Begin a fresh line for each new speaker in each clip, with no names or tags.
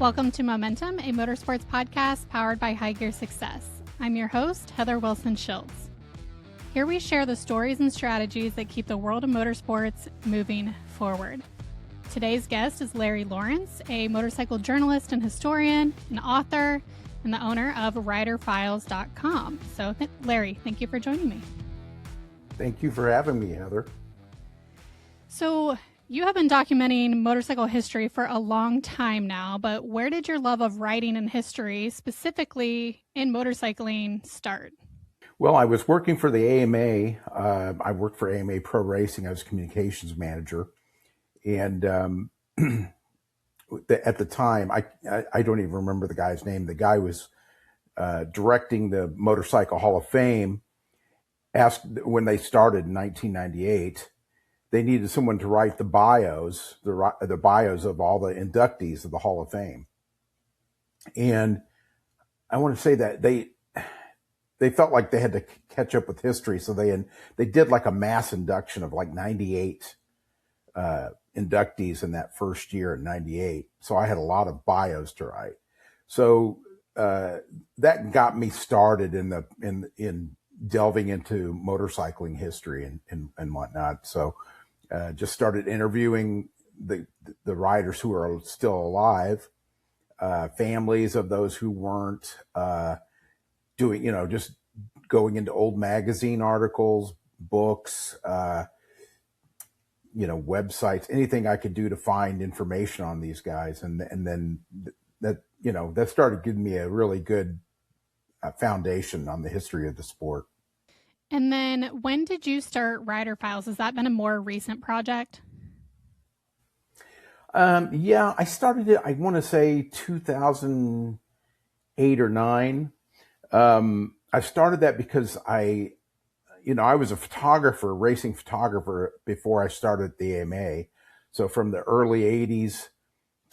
Welcome to Momentum, a motorsports podcast powered by High Gear Success. I'm your host, Heather Wilson Schiltz. Here we share the stories and strategies that keep the world of motorsports moving forward. Today's guest is Larry Lawrence, a motorcycle journalist and historian, an author, and the owner of riderfiles.com. So, Larry, thank you for joining me.
Thank you for having me, Heather.
So, you have been documenting motorcycle history for a long time now, but where did your love of writing and history, specifically in motorcycling, start?
Well, I was working for the AMA. I worked for AMA Pro Racing. I was communications manager. And at the time, I don't even remember the guy's name. The guy was directing the Motorcycle Hall of Fame. Asked when they started in 1998, they needed someone to write the bios of all the inductees of the Hall of Fame. And I want to say that they felt like they had to catch up with history, so they did like a mass induction of like 98 inductees in that first year in 98. So I had a lot of bios to write. So that got me started in delving into motorcycling history and whatnot. So just started interviewing the riders who are still alive, families of those who weren't, doing, just going into old magazine articles, books, websites, anything I could do to find information on these guys. And then that started giving me a really good foundation on the history of the sport.
And then when did you start Rider Files? Has that been a more recent project?
Yeah, I started it, I want to say 2008 or 9. I started that because I was a photographer, racing photographer, before I started the AMA. So from the early 80s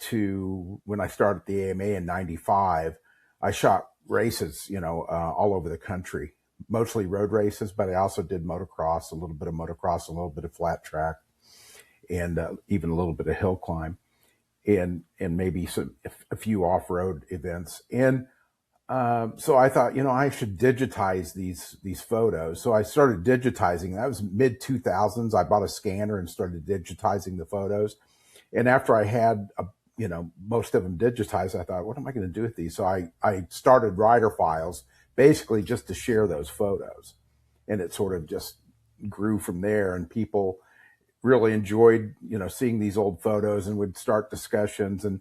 to when I started the AMA in 95, I shot races, all over the country, mostly road races, but I also did motocross, a little bit of flat track, and even a little bit of hill climb, and maybe a few off-road events. And so I thought, I should digitize these photos. So I started digitizing. That was mid 2000s. I bought a scanner and started digitizing the photos. And after I had, most of them digitized, I thought, what am I going to do with these? So I started Rider Files, basically just to share those photos. And it sort of just grew from there. And people really enjoyed, seeing these old photos and would start discussions. And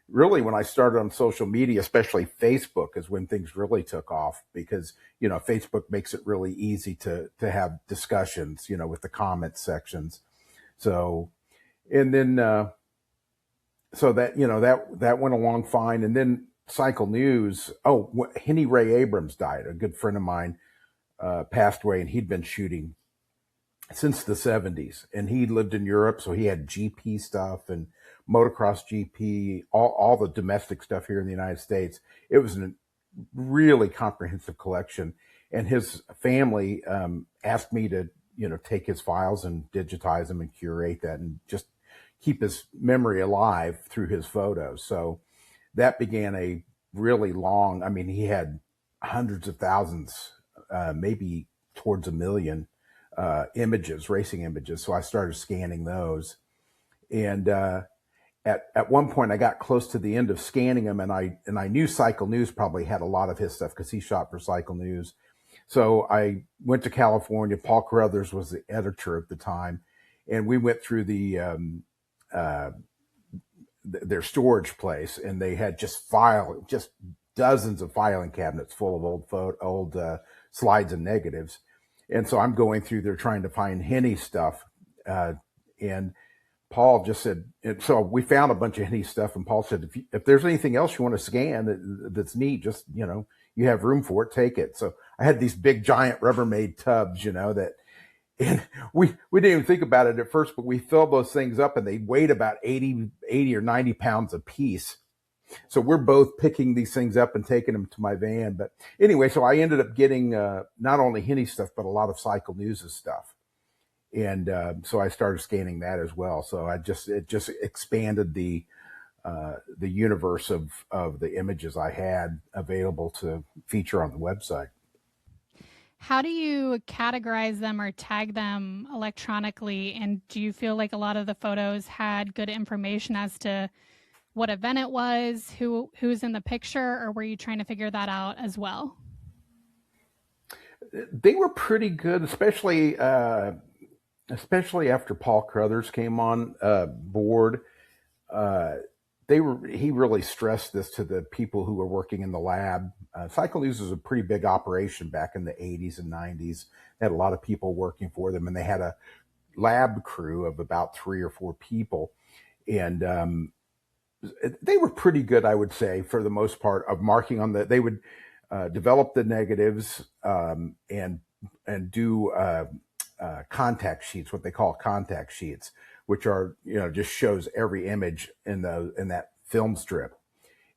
really, when I started on social media, especially Facebook, is when things really took off, because, Facebook makes it really easy to have discussions, with the comment sections. So, and then, so that, that went along fine. And then Cycle News. Henny Ray Abrams died. A good friend of mine passed away, and he'd been shooting since the 70s. And he lived in Europe, so he had GP stuff and motocross GP, all the domestic stuff here in the United States. It was a really comprehensive collection. And his family asked me to, take his files and digitize them and curate that and just keep his memory alive through his photos. So that began a really long, he had hundreds of thousands, maybe towards 1 million images, racing images. So I started scanning those. And at one point I got close to the end of scanning them, and I knew Cycle News probably had a lot of his stuff because he shot for Cycle News. So I went to California. Paul Carruthers was the editor at the time, and we went through their storage place, and they had just dozens of filing cabinets full of old slides and negatives. And so I'm going through there trying to find Henny stuff, and Paul just said, and so we found a bunch of Henny stuff, and Paul said, if there's anything else you want to scan that's neat, just, you have room for it, take it. So I had these big giant Rubbermaid tubs, that, and we didn't even think about it at first, but we filled those things up, and they weighed about 80 or 90 pounds a piece. So we're both picking these things up and taking them to my van. But anyway, so I ended up getting not only Henny stuff, but a lot of Cycle News' stuff. And so I started scanning that as well. So it just expanded the the universe of the images I had available to feature on the website.
How do you categorize them or tag them electronically? And do you feel like a lot of the photos had good information as to what event it was, who's in the picture, or were you trying to figure that out as well?
They were pretty good, especially after Paul Crothers came on board. He really stressed this to the people who were working in the lab. Cycle News was a pretty big operation back in the 80s and 90s. They had a lot of people working for them, and they had a lab crew of about 3 or 4 people. And they were pretty good, I would say, for the most part, of marking on they would develop the negatives and do contact sheets, what they call contact sheets, which are, just shows every image in that film strip.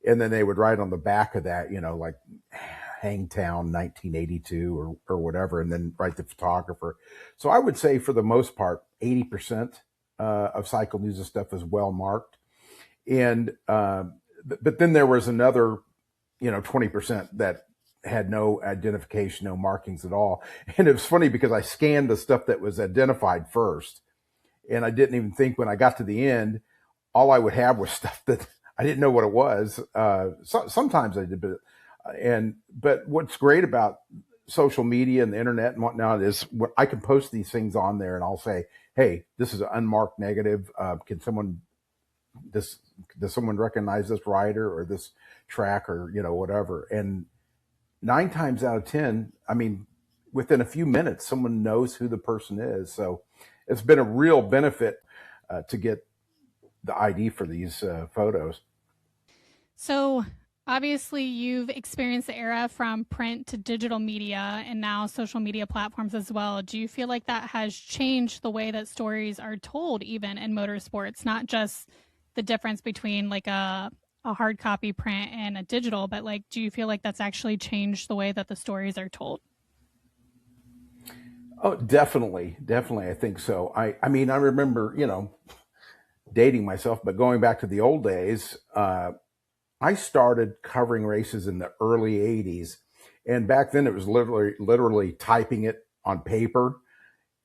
And then they would write on the back of that, like Hangtown 1982 or whatever, and then write the photographer. So I would say for the most part, 80% of Cycle News' stuff is well marked. And, but then there was another, 20% that had no identification, no markings at all. And it was funny because I scanned the stuff that was identified first. And I didn't even think when I got to the end, all I would have was stuff that I didn't know what it was. Sometimes I did, but what's great about social media and the internet and whatnot is I can post these things on there and I'll say, hey, this is an unmarked negative. Does someone recognize this rider or this track or, whatever? And 9 times out of 10, I mean, within a few minutes, someone knows who the person is. So it's been a real benefit to get the ID for these photos.
So obviously you've experienced the era from print to digital media and now social media platforms as well. Do you feel like that has changed the way that stories are told even in motorsports, not just the difference between like a hard copy print and a digital, but like, do you feel like that's actually changed the way that the stories are told?
Oh, definitely. I think so. I mean, I remember, dating myself, but going back to the old days, I started covering races in the early 80s. And back then it was literally typing it on paper,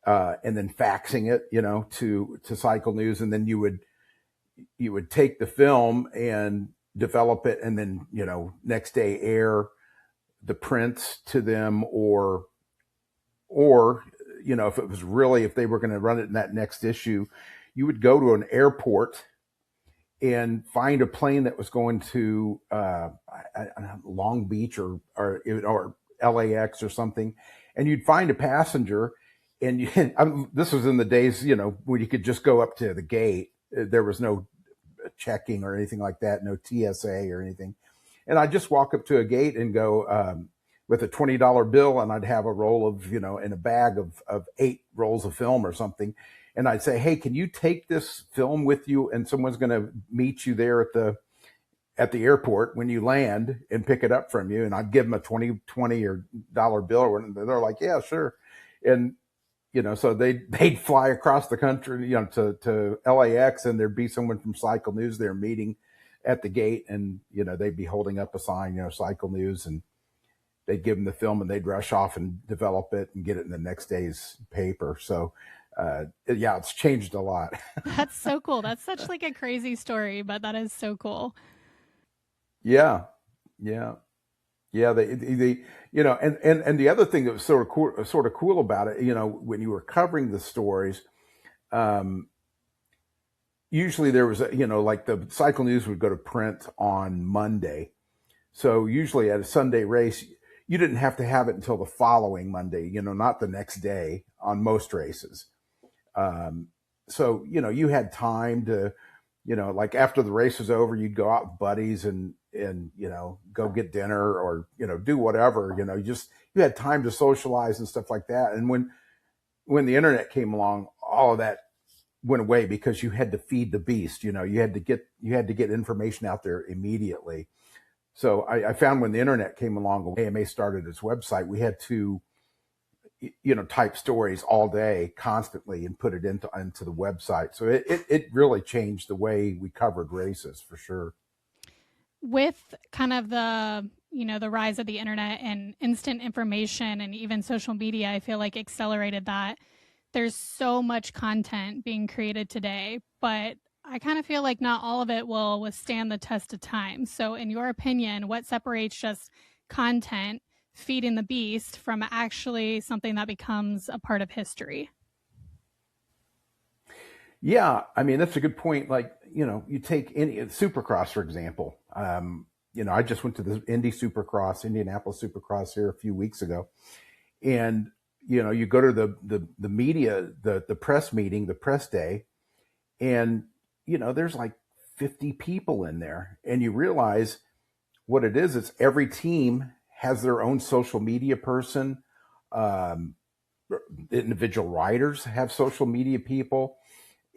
and then faxing it, to Cycle News. And then you would take the film and develop it and then, next day air the prints to them or, if they were going to run it in that next issue, you would go to an airport and find a plane that was going to Long Beach or LAX or something. And you'd find a passenger and this was in the days, when you could just go up to the gate. There was no checking or anything like that, no TSA or anything. And I'd just walk up to a gate and go with a $20 bill, and I'd have a roll of, in a bag of 8 rolls of film or something. And I'd say, hey, can you take this film with you? And someone's going to meet you there at the airport when you land and pick it up from you. And I'd give them a $20 or dollar bill. And they're like, yeah, sure. And, so they'd fly across the country, to LAX, and there'd be someone from Cycle News there meeting at the gate. And, they'd be holding up a sign, Cycle News, and they'd give them the film and they'd rush off and develop it and get it in the next day's paper. So, it's changed a lot.
That's so cool. That's such like a crazy story, but that is so cool.
Yeah. They and the other thing that was sort of cool about it, when you were covering the stories, usually there was like the Cycle News would go to print on Monday. So usually at a Sunday race, you didn't have to have it until the following Monday, not the next day on most races. So, you had time to, like after the race was over, you'd go out with buddies and go get dinner or, do whatever, you had time to socialize and stuff like that. And when the internet came along, all of that went away because you had to feed the beast, you had to get information out there immediately. So I found when the internet came along, when AMA started its website, we had to, type stories all day constantly and put it into the website. So it really changed the way we covered races for sure.
With kind of the rise of the internet and instant information and even social media, I feel like accelerated that. There's so much content being created today, but I kind of feel like not all of it will withstand the test of time. So in your opinion, what separates just content feeding the beast from actually something that becomes a part of history?
Yeah, I mean, that's a good point. Like, you take any Supercross, for example. I just went to the Indianapolis Supercross here a few weeks ago. And, you go to the media, the press meeting, the press day, and, there's like 50 people in there. And you realize what it is. It's every team has their own social media person. Um, Individual riders have social media people.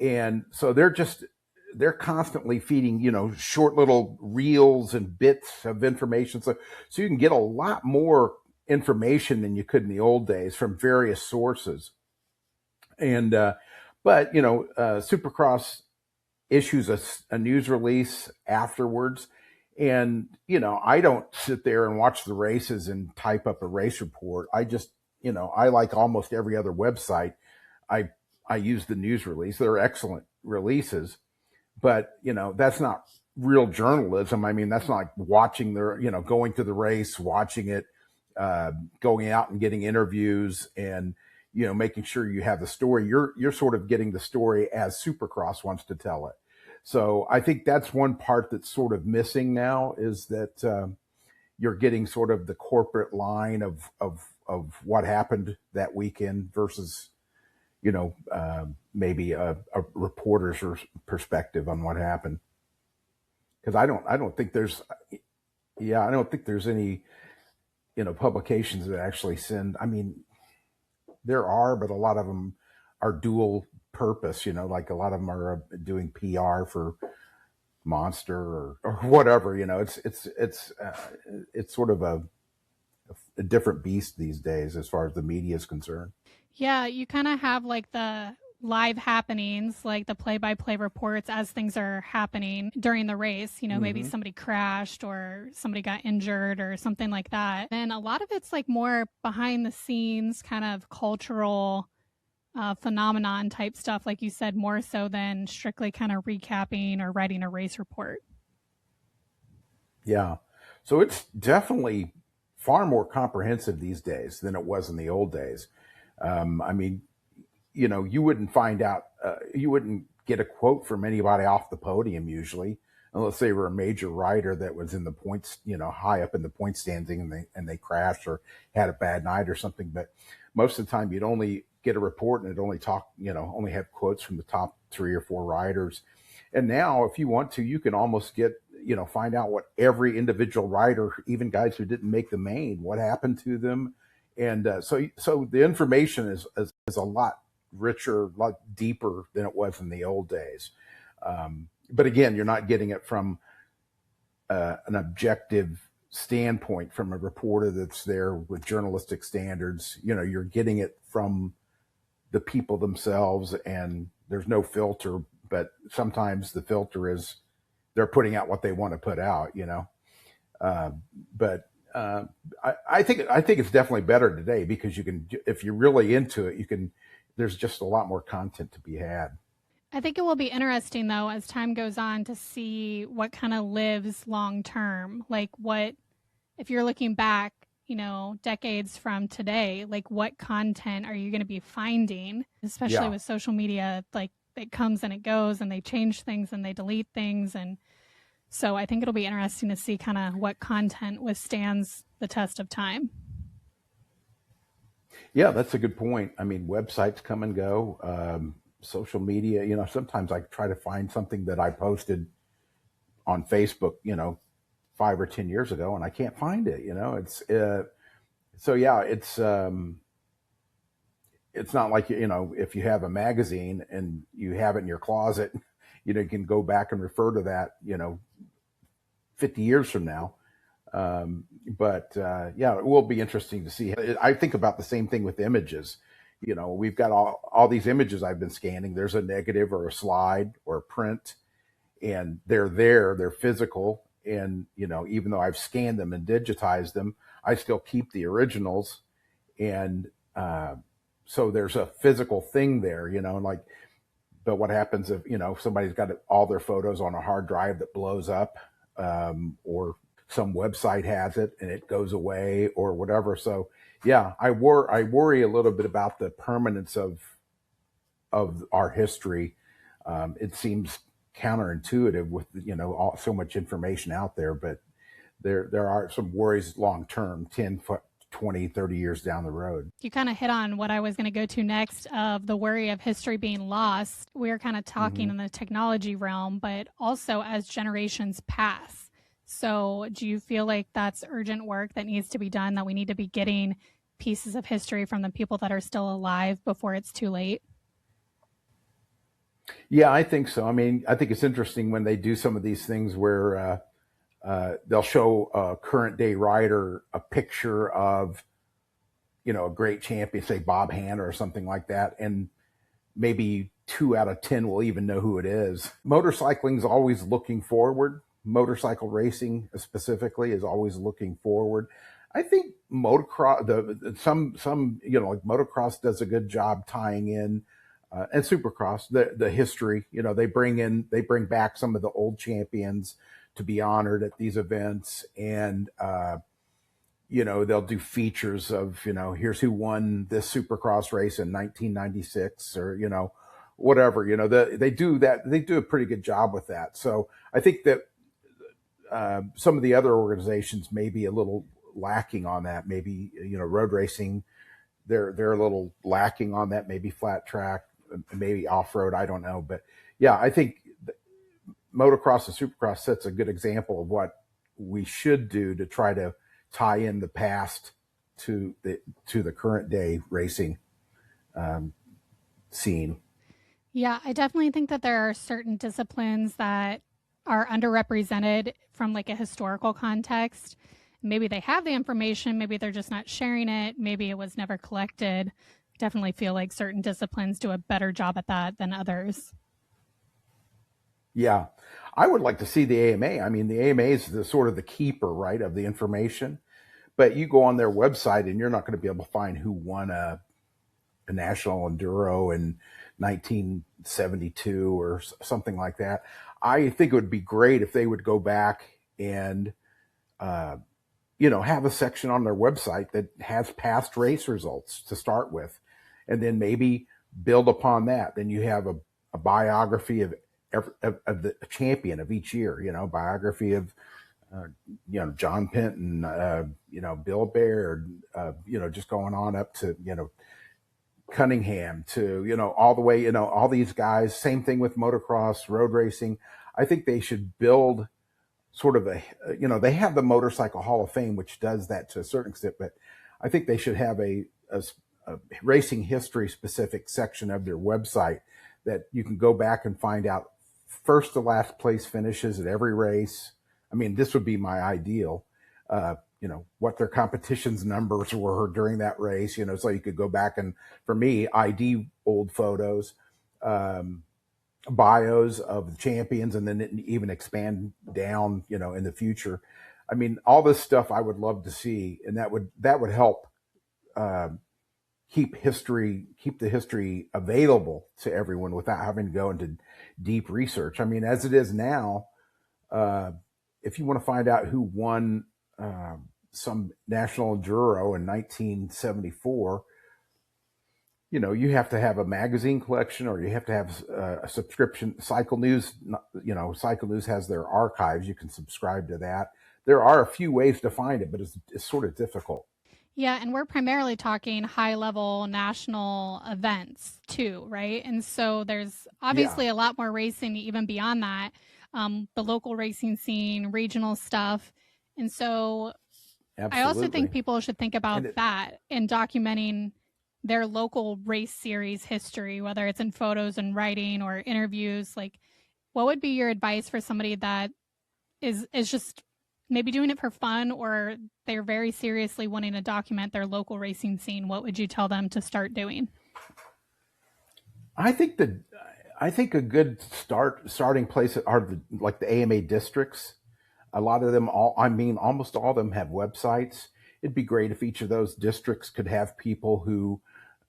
And so they're constantly feeding, short little reels and bits of information. So you can get a lot more information than you could in the old days from various sources. And, but, Supercross issues a news release afterwards. And, I don't sit there and watch the races and type up a race report. I just, I like almost every other website. I I use the news release. They're excellent releases, but that's not real journalism. I mean, that's not like watching going to the race, watching it, going out and getting interviews and, making sure you have the story. You're sort of getting the story as Supercross wants to tell it. So I think that's one part that's sort of missing now is that, you're getting sort of the corporate line of what happened that weekend versus, maybe a reporter's perspective on what happened. Because I don't think there's, yeah, I don't think there's any, publications that actually send. I mean, there are, but a lot of them are dual purpose. Like a lot of them are doing PR for Monster or whatever. It's sort of a different beast these days as far as the media is concerned.
Yeah, you kind of have like the live happenings, like the play by play reports as things are happening during the race. Maybe
Mm-hmm.
somebody crashed or somebody got injured or something like that. And a lot of it's like more behind the scenes, kind of cultural phenomenon type stuff, like you said, more so than strictly kind of recapping or writing a race report.
Yeah. So it's definitely far more comprehensive these days than it was in the old days. I mean, you wouldn't find out, you wouldn't get a quote from anybody off the podium usually, unless they were a major rider that was in the points, high up in the point standing and they crashed or had a bad night or something. But most of the time you'd only get a report and it only have quotes from the top 3 or 4 riders. And now if you want to, you can almost find out what every individual rider, even guys who didn't make the main, what happened to them. And so the information is a lot richer, a lot deeper than it was in the old days. But again, you're not getting it from an objective standpoint from a reporter that's there with journalistic standards. You're getting it from the people themselves, and there's no filter. But sometimes the filter is they're putting out what they want to put out. But I think it's definitely better today because you can, if you're really into it, there's just a lot more content to be had.
I think it will be interesting, though, as time goes on to see what kind of lives long term. Like, what, if you're looking back, decades from today, like, what content are you going to be finding, especially
Yeah.
with social media? Like, it comes and it goes, and they change things and they delete things. And so I think it'll be interesting to see kind of what content withstands the test of time.
Yeah, that's a good point. I mean, websites come and go. Social media, sometimes I try to find something that I posted on Facebook, 5 or 10 years ago, and I can't find it. It's so yeah, it's not like if you have a magazine and you have it in your closet, you can go back and refer to that 50 years from now. Yeah, it will be interesting to see. I think about the same thing with images. We've got all these images I've been scanning. There's a negative or a slide or a print, and they're physical. And, even though I've scanned them and digitized them, I still keep the originals. And so there's a physical thing there, like, but what happens if, somebody's got all their photos on a hard drive that blows up, or some website has it and it goes away or whatever. So yeah, I worry a little bit about the permanence of our history. It seems counterintuitive with, so much information out there, but there are some worries long term, 10, 20, 30 years down the road.
You kind of hit on what I was going to go to next, of the worry of history being lost. We are kind of talking in the technology realm, but also as generations pass. So do you feel like that's urgent work that needs to be done, that we need to be getting pieces of history from the people that are still alive before it's too late?
Yeah, I think so. I mean, I think it's interesting when they do some of these things where they'll show a current day rider a picture of, a great champion, say Bob Hanna or something like that, and maybe 2 out of 10 will even know who it is. Motorcycling is always looking forward. Motorcycle racing specifically is always looking forward. I think motocross, some like motocross does a good job tying in, and supercross, the history. They bring back some of the old champions to be honored at these events, and they'll do features of, here's who won this supercross race in 1996, or whatever. They do that. They do a pretty good job with that. So I think that some of the other organizations may be a little lacking on that. Maybe road racing, they're a little lacking on that. Maybe flat track, maybe off road. I don't know, but yeah, I think motocross and supercross sets a good example of what we should do to try to tie in the past to the current day racing scene.
Yeah, I definitely think that there are certain disciplines that are underrepresented from like a historical context. Maybe they have the information, maybe they're just not sharing it, maybe it was never collected. Definitely feel like certain disciplines do a better job at that than others.
Yeah, I would like to see the AMA. I mean, the AMA is the sort of the keeper, right, of the information. But you go on their website and you're not going to be able to find who won a national enduro in 1972 or something like that. I think it would be great if they would go back and, have a section on their website that has past race results to start with, and then maybe build upon that. Then you have a biography of the champion of each year, biography of, John Penton, Bill Baird, just going on up to, Cunningham to, all the way, all these guys. Same thing with motocross, road racing. I think they should build sort of they have the Motorcycle Hall of Fame, which does that to a certain extent, but I think they should have a racing history specific section of their website that you can go back and find out first to last place finishes at every race. I mean, this would be my ideal, what their competition's numbers were during that race, so you could go back and, for me, ID old photos, bios of the champions, and then even expand down, in the future. I mean, all this stuff I would love to see, and that would help keep the history available to everyone without having to go into deep research. I mean, as it is now, if you want to find out who won some national enduro in 1974, you have to have a magazine collection, or you have to have a subscription. Cycle News, Cycle News has their archives. You can subscribe to that. There are a few ways to find it, but it's sort of difficult.
Yeah, and we're primarily talking high-level national events too, right? And so there's obviously a lot more racing even beyond that, the local racing scene, regional stuff. And so
Absolutely.
I also think people should think about that in documenting their local race series history, whether it's in photos and writing or interviews. Like, what would be your advice for somebody that is just maybe doing it for fun, or they're very seriously wanting to document their local racing scene, what would you tell them to start doing?
I think a good starting place are the AMA districts. A lot of them, almost all of them have websites. It'd be great if each of those districts could have people who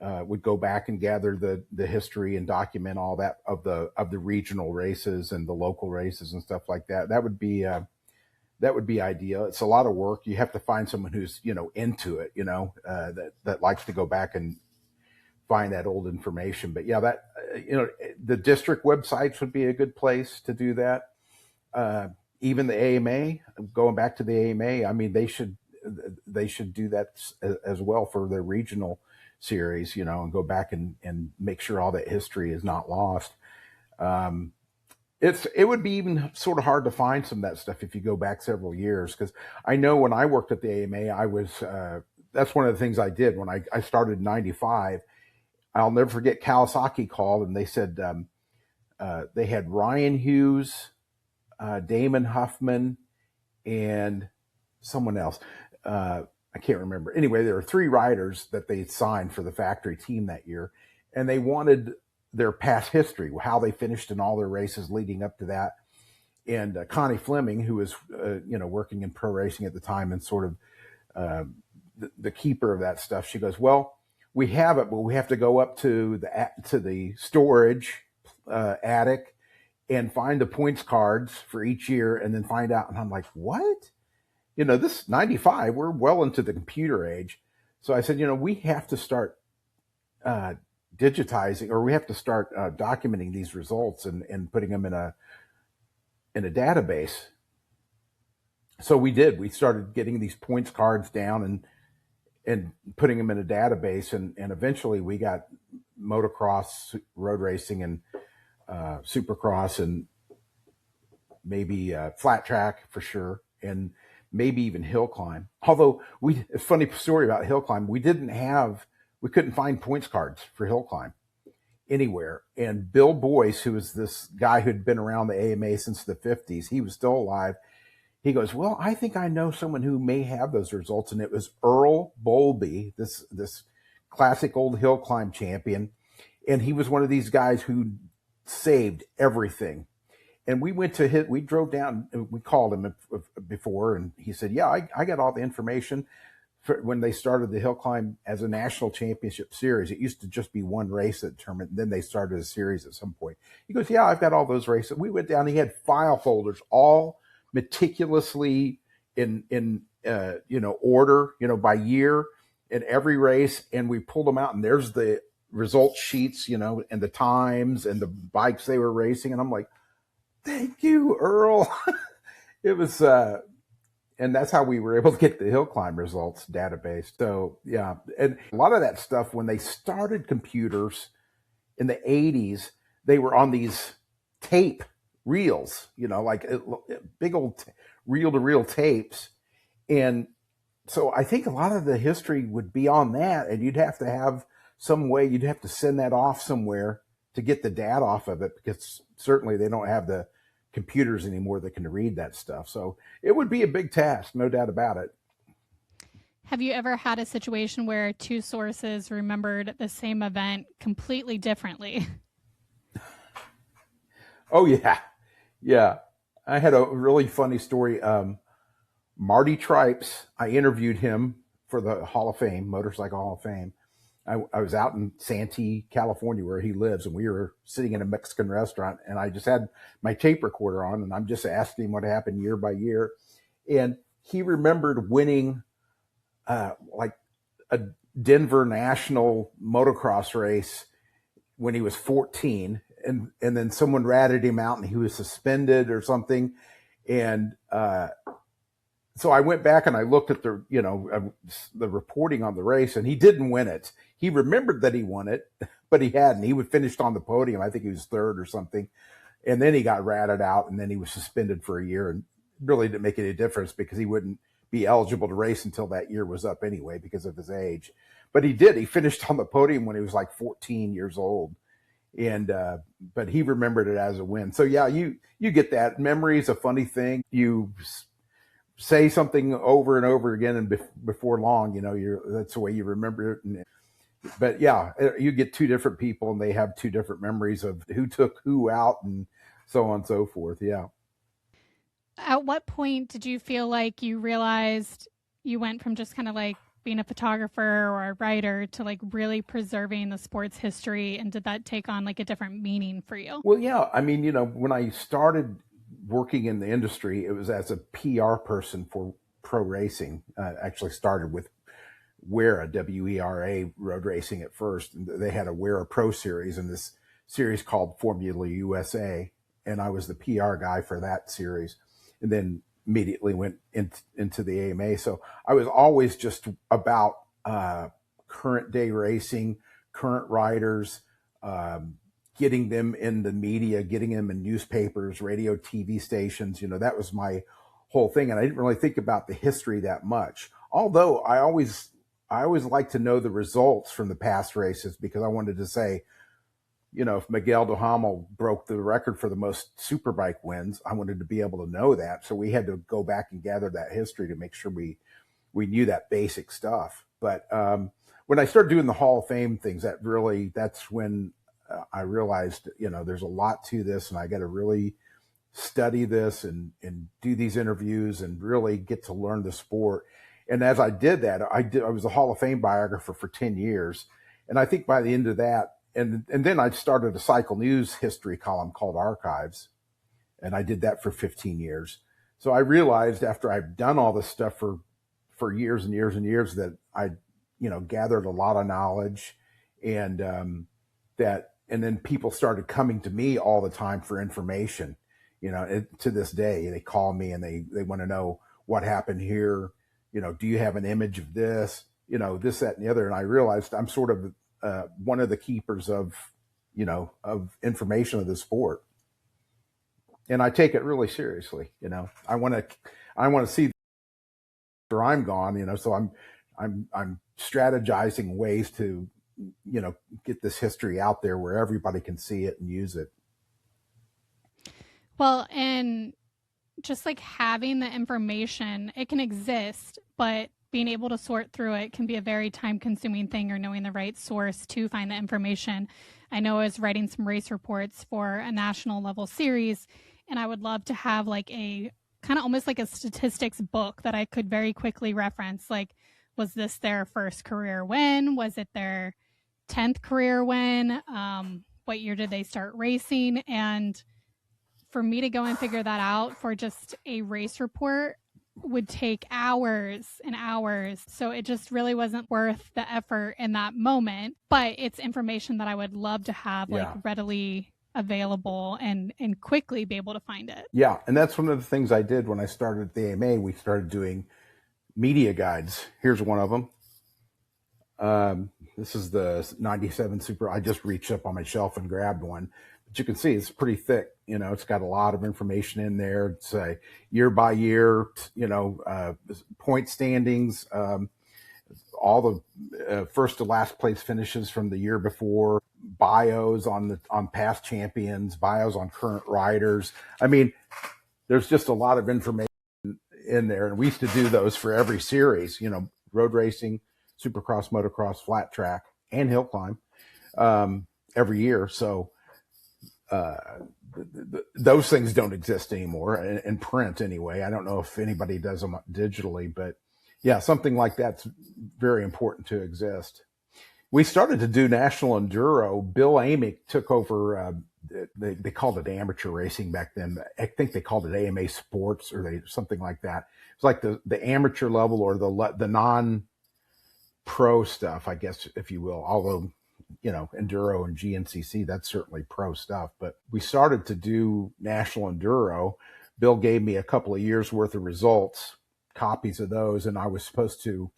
would go back and gather the history and document all that of the regional races and the local races and stuff like that. That would be ideal. It's a lot of work. You have to find someone who's into it, that likes to go back and find that old information. But yeah, the district websites would be a good place to do that. Even the AMA, going back to the AMA, I mean, they should do that as well for their regional series, and go back and make sure all that history is not lost. It would be even sort of hard to find some of that stuff if you go back several years, because I know when I worked at the AMA, I was that's one of the things I did when I started in '95. I'll never forget, Kawasaki called and they said they had Ryan Hughes, Damon Huffman, and someone else. I can't remember. Anyway, there were 3 riders that they signed for the factory team that year, and they wanted their past history, how they finished in all their races leading up to that. And Connie Fleming, who was working in pro racing at the time and sort of the keeper of that stuff, she goes, "Well, we have it, but we have to go up to the storage attic and find the points cards for each year and then find out." And I'm like, "What? This 95, we're well into the computer age." So I said, we have to start digitizing, or we have to start documenting these results and putting them in a database. So we did. We started getting these points cards down and putting them in a database, and eventually we got motocross, road racing, and supercross, and maybe flat track for sure, and maybe even hill climb. Although a funny story about hill climb, we couldn't find points cards for hill climb anywhere. And Bill Boyce, who was this guy who'd been around the AMA since the 50s, he was still alive. He goes, "Well, I think I know someone who may have those results." And it was Earl Bowlby, this classic old hill climb champion. And he was one of these guys who saved everything. And we drove down, we called him before, and he said, "Yeah, I got all the information for when they started the hill climb as a national championship series. It used to just be one race that determined, then they started a series at some point." He goes, "Yeah, I've got all those races." We went down, he had file folders all meticulously in order, by year in every race. And we pulled them out, and there's the result sheets, and the times and the bikes they were racing. And I'm like, "Thank you, Earl." It was, and that's how we were able to get the hill climb results database. So yeah. And a lot of that stuff, when they started computers in the 80s, they were on these tape reels, like big old reel-to-reel tapes. And so I think a lot of the history would be on that, and you'd have to have some way, you'd have to send that off somewhere to get the data off of it, because certainly they don't have the computers anymore that can read that stuff. So it would be a big task, no doubt about it.
Have you ever had a situation where 2 sources remembered the same event completely differently?
Oh, yeah. Yeah. I had a really funny story. Marty Tripes, I interviewed him for the Hall of Fame, Motorcycle Hall of Fame. I was out in Santee, California, where he lives, and we were sitting in a Mexican restaurant, and I just had my tape recorder on, and I'm just asking him what happened year by year. And he remembered winning like a Denver National motocross race when he was 14, and then someone ratted him out and he was suspended or something. And so I went back and I looked at the reporting on the race, and he didn't win it. He remembered that he won it, but he hadn't. He finished on the podium. I think he was 3rd or something. And then he got ratted out, and then he was suspended for a year, and really didn't make any difference because he wouldn't be eligible to race until that year was up anyway because of his age. But he did. He finished on the podium when he was like 14 years old. And but he remembered it as a win. So yeah, you get that. Memory is a funny thing. You say something over and over again, and before long, that's the way you remember it. But yeah, you get two different people, and they have two different memories of who took who out, and so on and so forth. Yeah.
At what point did you feel like you realized you went from just kind of like being a photographer or a writer to like really preserving the sport's history? And did that take on like a different meaning for you?
Well, yeah. I mean, when I started working in the industry, it was as a PR person for pro racing. Actually started with WERA, WERA road racing at first. And they had a WERA Pro series and this series called Formula USA. And I was the PR guy for that series. And then immediately went into the AMA. So I was always just about current day racing, current riders, getting them in the media, getting them in newspapers, radio, TV stations. That was my whole thing. And I didn't really think about the history that much. Although I always like to know the results from the past races, because I wanted to say, if Miguel Duhamel broke the record for the most Superbike wins, I wanted to be able to know that. So we had to go back and gather that history to make sure we knew that basic stuff. But when I started doing the Hall of Fame things, that's when I realized, there's a lot to this, and I got to really study this and do these interviews and really get to learn the sport. And as I did that, I was a Hall of Fame biographer for 10 years. And I think by the end of that, and then I started a Cycle News history column called Archives. And I did that for 15 years. So I realized after I've done all this stuff for years and years and years that I, gathered a lot of knowledge, and and then people started coming to me all the time for information. To this day, they call me and they want to know what happened here. Do you have an image of this? This, that, and the other. And I realized I'm sort of one of the keepers of information of the sport, and I take it really seriously. I want to see after I'm gone. So I'm strategizing ways to get this history out there where everybody can see it and use it.
Well, and just like having the information, it can exist, but being able to sort through it can be a very time-consuming thing, or knowing the right source to find the information. I know I was writing some race reports for a national level series, and I would love to have like a kind of almost like a statistics book that I could very quickly reference. Like, was this their first career win? Was it their 10th career win? What year did they start racing? And for me to go and figure that out for just a race report would take hours and hours. So it just really wasn't worth the effort in that moment. But it's information that I would love to have like readily available and quickly be able to find it.
Yeah. And that's one of the things I did when I started at the AMA. We started doing media guides. Here's one of them. This is the 97 Super. I just reached up on my shelf and grabbed one. But you can see it's pretty thick. It's got a lot of information in there. It's year by year, point standings, all the first to last place finishes from the year before, bios on past champions, bios on current riders. I mean, there's just a lot of information in there. And we used to do those for every series, road racing, supercross, motocross, flat track, and hill climb every year. So those things don't exist anymore in print anyway. I don't know if anybody does them digitally, but yeah, something like that's very important to exist. We started to do national enduro. Bill Amick took over. They called it amateur racing back then. I think they called it AMA Sports or something like that. It's like the amateur level or the non-pro stuff, I guess, if you will. Although, enduro and GNCC, that's certainly pro stuff. But we started to do national enduro. Bill gave me a couple of years worth of results, copies of those, and I was supposed to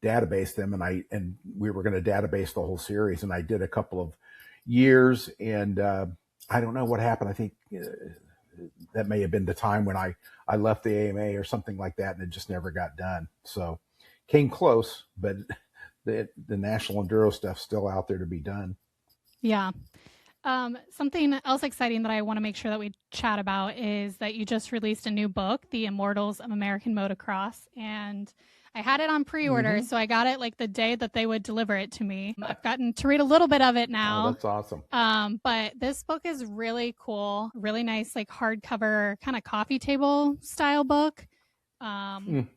database them, and we were going to database the whole series. And I did a couple of years, and I don't know what happened. I think that may have been the time when I left the AMA or something like that, and it just never got done. So came close, but the national enduro stuff's still out there to be done.
Yeah. Something else exciting that I want to make sure that we chat about is that you just released a new book, The Immortals of American Motocross, and I had it on pre-order, so I got it like the day that they would deliver it to me. I've gotten to read a little bit of it now.
Oh, that's awesome.
But this book is really cool, really nice, like hardcover kind of coffee table style book. I'm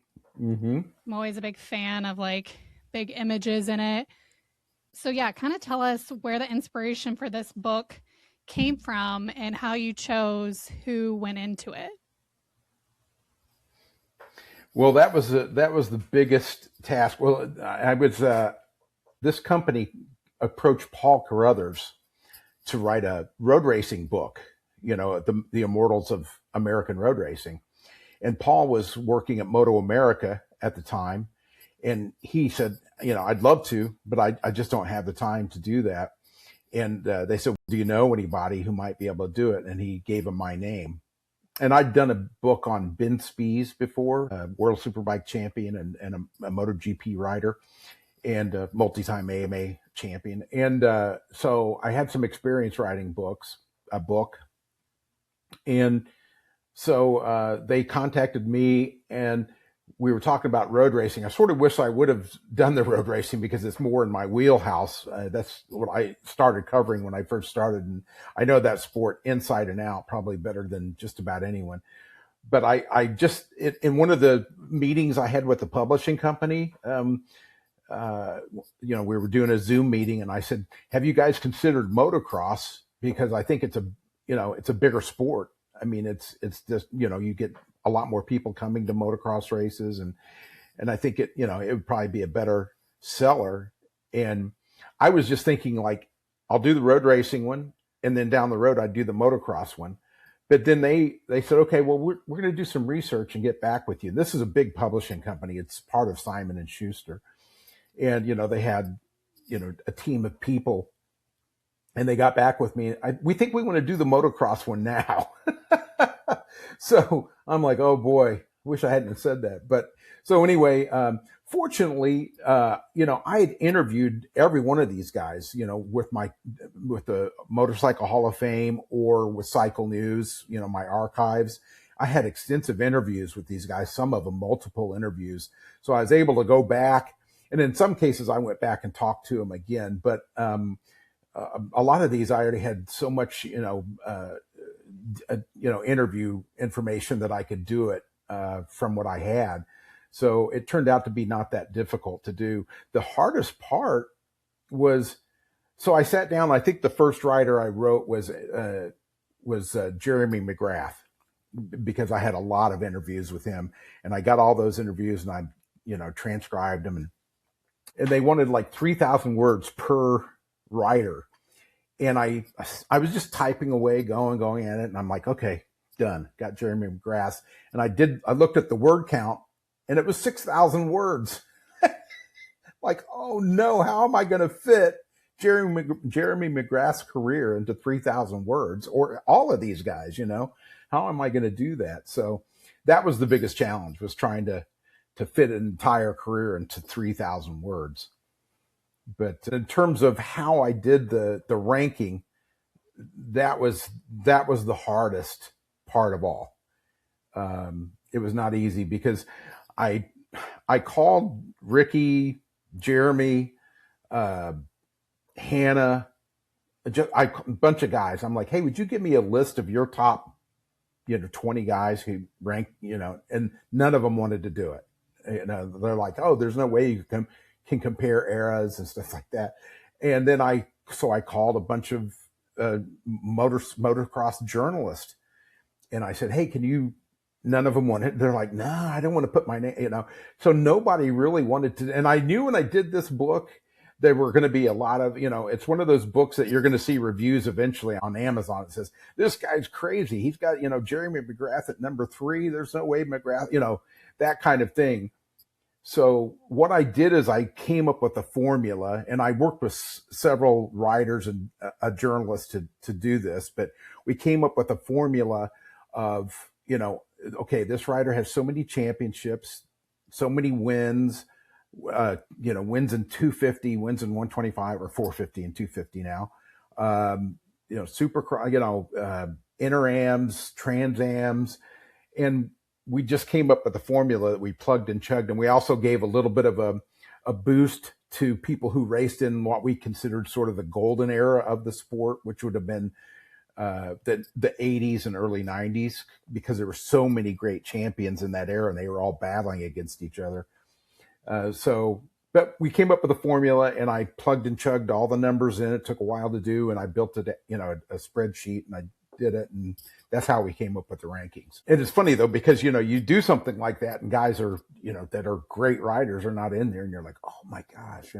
always a big fan of like big images in it. So yeah, kind of tell us where the inspiration for this book came from and how you chose who went into it.
Well, that was the biggest task. Well, I was this company approached Paul Carruthers to write a road racing book, the Immortals of American Road Racing. And Paul was working at Moto America at the time. And he said, I'd love to, but I just don't have the time to do that. And they said, do you know anybody who might be able to do it? And he gave them my name. And I'd done a book on Ben Spies before, a World Superbike champion and a MotoGP rider and a multi-time AMA champion. And so I had some experience writing a book. And so they contacted me and we were talking about road racing. I sort of wish I would have done the road racing because it's more in my wheelhouse. That's what I started covering when I first started. And I know that sport inside and out probably better than just about anyone. But I just, in one of the meetings I had with the publishing company, we were doing a Zoom meeting and I said, have you guys considered motocross? Because I think it's a bigger sport. I mean, it's just, you get a lot more people coming to motocross races and I think it would probably be a better seller. And I was just thinking like, I'll do the road racing one and then down the road, I'd do the motocross one. But then they said, okay, well, we're going to do some research and get back with you. This is a big publishing company. It's part of Simon and Schuster. And, they had, a team of people and they got back with me. We think we want to do the motocross one now. So I'm like, oh boy, wish I hadn't said that. But so anyway, fortunately, I had interviewed every one of these guys, with the Motorcycle Hall of Fame or with Cycle News, my archives. I had extensive interviews with these guys, some of them multiple interviews. So I was able to go back. And in some cases, I went back and talked to them again. But a lot of these, I already had so much, interview information that I could do it from what I had. So it turned out to be not that difficult to do. The hardest part was, so I sat down. I think the first writer I wrote was Jeremy McGrath, because I had a lot of interviews with him, and I got all those interviews and I transcribed them, and they wanted like 3,000 words per writer. And I was just typing away, going at it. And I'm like, okay, done. Got Jeremy McGrath. And I looked at the word count and it was 6,000 words. Like, oh no, how am I going to fit Jeremy McGrath's career into 3,000 words, or all of these guys, how am I going to do that? So that was the biggest challenge, was trying to fit an entire career into 3,000 words. But in terms of how I did the ranking, that was the hardest part of all. It was not easy because I called Ricky, Jeremy, Hannah, a bunch of guys. I'm like, hey, would you give me a list of your top, 20 guys who rank, and none of them wanted to do it. They're like, oh, there's no way you can compare eras and stuff like that. And then I called a bunch of motocross journalists and I said, hey, none of them wanted, they're like, nah, I don't want to put my name, so nobody really wanted to. And I knew when I did this book, there were going to be a lot of, it's one of those books that you're going to see reviews eventually on Amazon. It says, this guy's crazy. He's got, Jeremy McGrath at number 3. There's no way McGrath, that kind of thing. So what I did is I came up with a formula, and I worked with several writers and a journalist to do this, but we came up with a formula of, okay, this rider has so many championships, so many wins, wins in 250, wins in 125 or 450 and 250 now. supercross, interams, transams, and we just came up with a formula that we plugged and chugged. And we also gave a little bit of a boost to people who raced in what we considered sort of the golden era of the sport, which would have been the 80s and early 90s, because there were so many great champions in that era and they were all battling against each other. But we came up with a formula, and I plugged and chugged all the numbers in. It took a while to do, and I built it, a spreadsheet, and I did it, and that's how we came up with the rankings. And it's funny though, because you do something like that, and guys are that are great riders are not in there, and you're like, oh my gosh,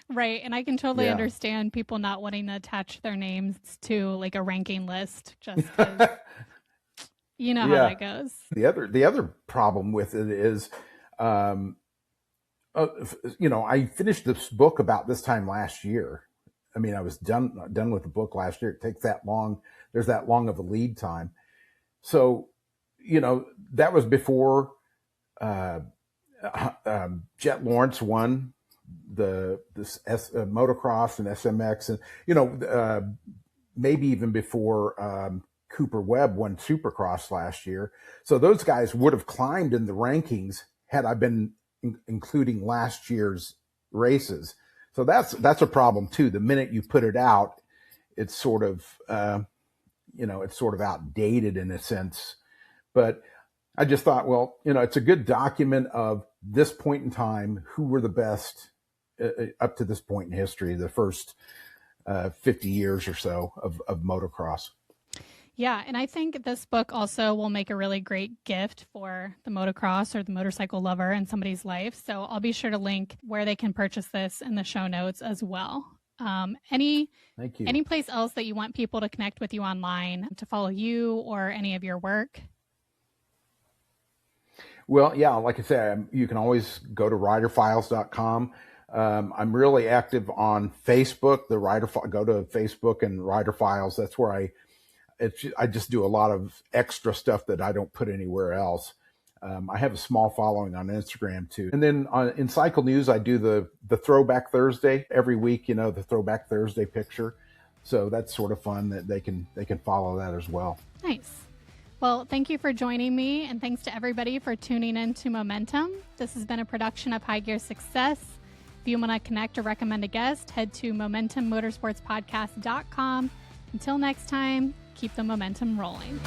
Right. And I can totally understand people not wanting to attach their names to like a ranking list, just because how that goes.
The other problem with it is, I finished this book about this time last year. I mean, I was done with the book last year. It takes that long. There's that long of a lead time. So, that was before Jet Lawrence won this motocross and SMX, and, maybe even before Cooper Webb won Supercross last year. So those guys would have climbed in the rankings had I been including last year's races. So that's a problem too. The minute you put it out, it's sort of, it's sort of outdated in a sense. But I just thought, well, it's a good document of this point in time, who were the best up to this point in history, the first 50 years or so of motocross.
Yeah, and I think this book also will make a really great gift for the motocross or the motorcycle lover in somebody's life. So I'll be sure to link where they can purchase this in the show notes as well. Thank you. Any place else that you want people to connect with you online, to follow you or any of your work?
Well, yeah, like I said, you can always go to riderfiles.com. I'm really active on Facebook. Go to Facebook and Rider Files. That's where I just do a lot of extra stuff that I don't put anywhere else. I have a small following on Instagram too. And then in Cycle News, I do the Throwback Thursday every week, the Throwback Thursday picture. So that's sort of fun that they can follow that as well.
Nice. Well, thank you for joining me, and thanks to everybody for tuning in to Momentum. This has been a production of High Gear Success. If you want to connect or recommend a guest, head to momentummotorsportspodcast.com. Until next time, keep the momentum rolling.